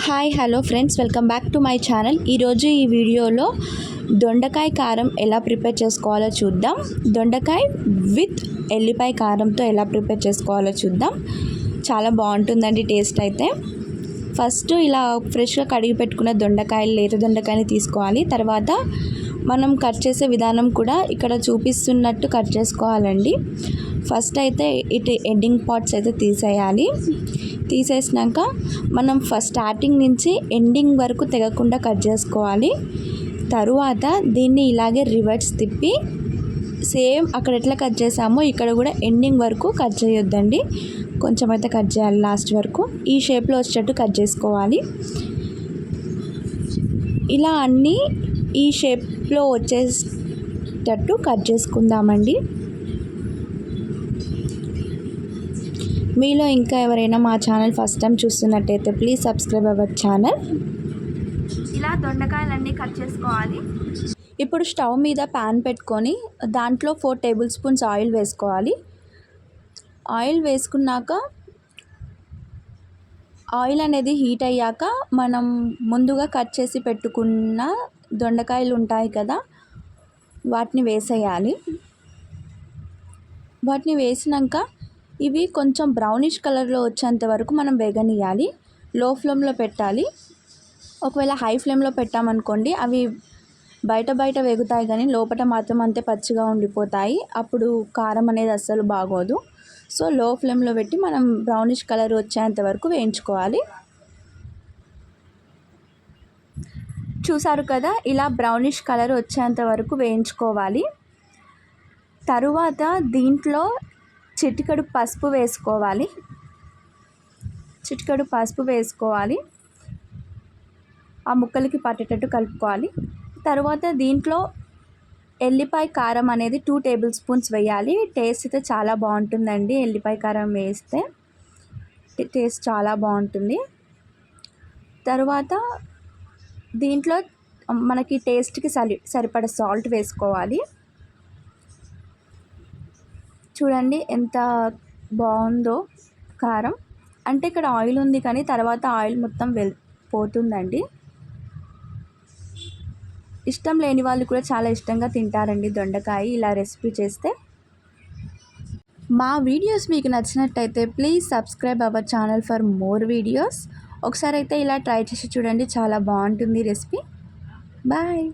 Hi hello friends, welcome back to my channel. ఈరోజు ఈ వీడియోలో దొండకాయ కారం ఎలా ప్రిపేర్ చేసుకోవాలో చూద్దాం. దొండకాయ విత్ ఎల్లిపాయ కారంతో ఎలా ప్రిపేర్ చేసుకోవాలో చూద్దాం. చాలా బాగుంటుందండి టేస్ట్ అయితే. ఫస్ట్ ఇలా ఫ్రెష్గా కడిగి పెట్టుకున్న దొండకాయలు, లేత దొండకాయని తీసుకోవాలి. తర్వాత మనం కట్ చేసే విధానం కూడా ఇక్కడ చూపిస్తున్నట్టు కట్ చేసుకోవాలండి. ఫస్ట్ అయితే ఇటు ఎండింగ్ పార్ట్స్ అయితే తీసేయాలి. తీసేసినాక మనం ఫస్ట్ స్టార్టింగ్ నుంచి ఎండింగ్ వరకు తెగకుండా కట్ చేసుకోవాలి. తరువాత దీన్ని ఇలాగే రివర్స్ తిప్పి సేమ్ అక్కడ ఎట్లా కట్ చేసామో ఇక్కడ కూడా ఎండింగ్ వరకు కట్ చేయొద్దండి, కొంచెం అయితే కట్ చేయాలి. లాస్ట్ వరకు ఈ షేప్లో వచ్చేటట్టు కట్ చేసుకోవాలి. ఇలా అన్నీ ఈ షేప్లో వచ్చేటట్టు కట్ చేసుకుందామండి. మీలో ఇంకా ఎవరైనా మా ఛానల్ ఫస్ట్ టైం చూస్తున్నట్టయితే ప్లీజ్ సబ్స్క్రైబ్ అవర్ ఛానల్. ఇలా దొండకాయలన్నీ కట్ చేసుకోవాలి. ఇప్పుడు స్టవ్ మీద ప్యాన్ పెట్టుకొని దాంట్లో 4 టేబుల్ స్పూన్స్ ఆయిల్ వేసుకోవాలి. ఆయిల్ వేసుకున్నాక ఆయిల్ అనేది హీట్ అయ్యాక మనం ముందుగా కట్ చేసి పెట్టుకున్న దొండకాయలు ఉంటాయి కదా, వాటిని వేసేయాలి. వాటిని వేసినాక ఇవి కొంచెం బ్రౌనిష్ కలర్లో వచ్చేంత వరకు మనం వేగనియాలి. లో ఫ్లేమ్లో పెట్టాలి. ఒకవేళ హై ఫ్లేమ్లో పెట్టామనుకోండి అవి బయట వేగుతాయి కానీ లోపల మాత్రం అంతే పచ్చిగా ఉండిపోతాయి. అప్పుడు కారం అనేది అస్సలు బాగోదు. సో లో ఫ్లేమ్లో పెట్టి మనం బ్రౌనిష్ కలర్ వచ్చేంత వరకు వేయించుకోవాలి. చూసారు కదా, ఇలా బ్రౌనిష్ కలర్ వచ్చేంత వరకు వేయించుకోవాలి. తరువాత దీంట్లో చిటికెడు పసుపు వేసుకోవాలి. ఆ ముక్కలకి పట్టేటట్టు కలుపుకోవాలి. తర్వాత దీంట్లో ఎల్లిపాయ కారం అనేది 2 టేబుల్ స్పూన్స్ వేయాలి. టేస్ట్ అయితే చాలా బాగుంటుందండి. ఎల్లిపాయ కారం వేస్తే టేస్ట్ చాలా బాగుంటుంది. తర్వాత దీంట్లో మనకి టేస్ట్కి సరిపడ సాల్ట్ వేసుకోవాలి. చూడండి ఎంత బాగుందో కారం. అంటే ఇక్కడ ఆయిల్ ఉంది కానీ తర్వాత ఆయిల్ మొత్తం పోతుందండి. ఇష్టం లేని వాళ్ళు కూడా చాలా ఇష్టంగా తింటారండి దొండకాయ ఇలా రెసిపీ చేస్తే. మా వీడియోస్ మీకు నచ్చినట్టయితే please subscribe our channel for more videos. ఒకసారి అయితే ఇలా ట్రై చేసి చూడండి, చాలా బాగుంటుంది రెసిపీ. బాయ్.